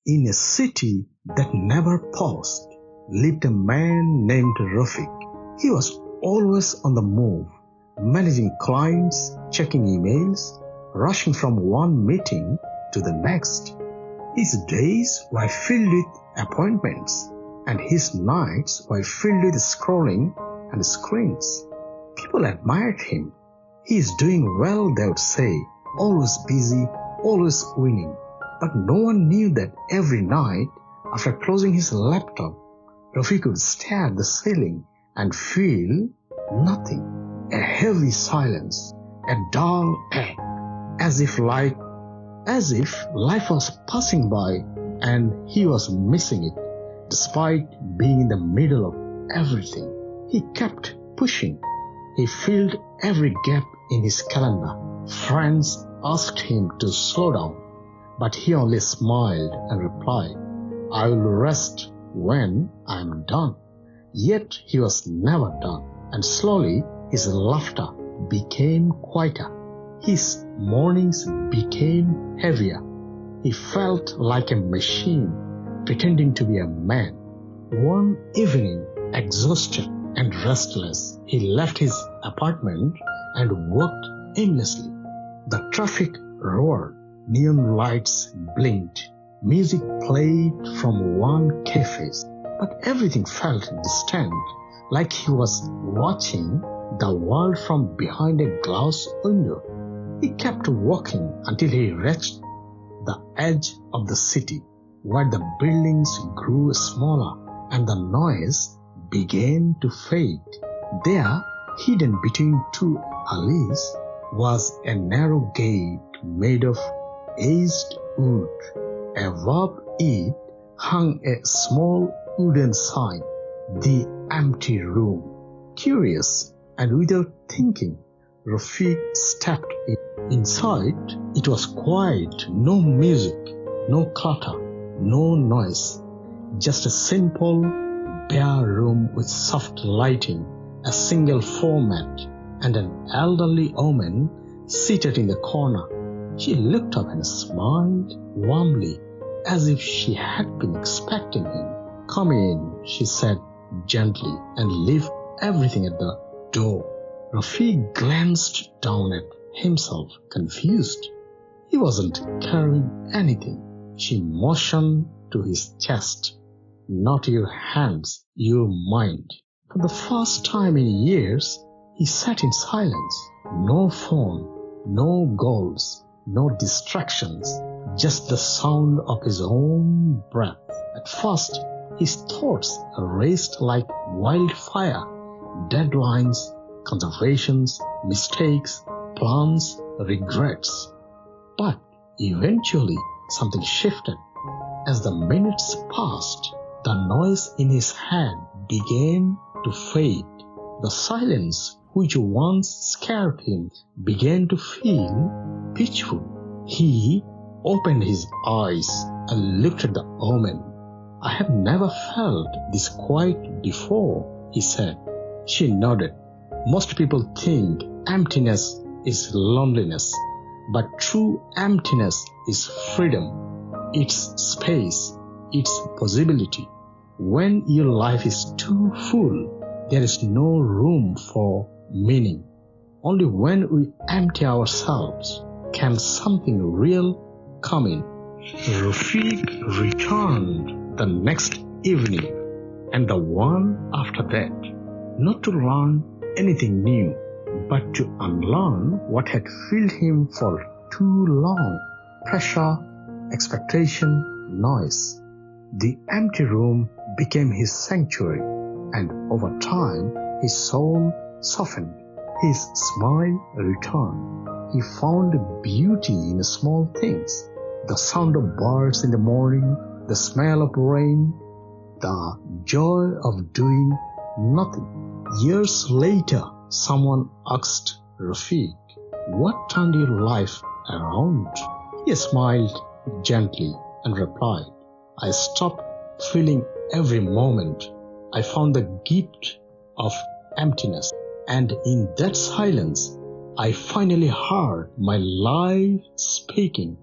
In a city that never paused lived a man named Rafiq. He was always on the move, managing clients, checking emails, rushing from one meeting to the next. His days were filled with appointments, and his nights were filled with scrolling and screens. People admired him. He is doing well, they would say, always busy, always winning. But no one knew that every night, after closing his laptop, Rafiq would stare at the ceiling and feel nothing. A heavy silence, a dull ache, as if life was passing by and he was missing it, despite being in the middle of everything. He kept pushing. He filled every gap in his calendar. Friends asked him to slow down, but he only smiled and replied, "I will rest when I am done." Yet he was never done, and slowly his laughter became quieter. His mornings became heavier. He felt like a machine, pretending to be a man. One evening, exhausted and restless, he left his apartment and walked aimlessly. The traffic roared, neon lights blinked, music played from one cafe, but everything felt distant, like he was watching the world from behind a glass window. He kept walking until he reached the edge of the city, where the buildings grew smaller and the noise began to fade. There, hidden between two alleys, was a narrow gate made of aged wood. Above it hung a small wooden sign, "The Empty Room." Curious and without thinking, Rafiq stepped in. Inside, it was quiet, no music, no clutter, no noise, just a simple, bare room with soft lighting, a single format, and an elderly woman seated in the corner. She looked up and smiled warmly, as if she had been expecting him. "Come in," she said gently, "and leave everything at the door." Rafiq glanced down at himself, confused. He wasn't carrying anything. She motioned to his chest. "Not your hands, your mind." For the first time in years, he sat in silence. No phone, no goals, no distractions, just the sound of his own breath. At first, his thoughts raced like wildfire. Deadlines, conservations, mistakes, plans, regrets. But eventually, something shifted. As the minutes passed, the noise in his head began to fade. The silence, which once scared him, began to feel peaceful. He opened his eyes and looked at the woman. "I have never felt this quiet before," he said. She nodded. "Most people think emptiness is loneliness, but true emptiness is freedom. It's space, it's possibility. When your life is too full, there is no room for meaning. Only when we empty ourselves can something real come in." Rafiq returned the next evening and the one after that, not to learn anything new, but to unlearn what had filled him for too long: pressure, expectation, noise. The empty room became his sanctuary, and over time his soul softened. His smile returned. He found beauty in small things: the sound of birds in the morning, the smell of rain, the joy of doing nothing. Years later, someone asked Rafiq, "What turned your life around?" He smiled gently and replied, "I stopped feeling every moment. I found the gift of emptiness, and in that silence, I finally heard my life speaking."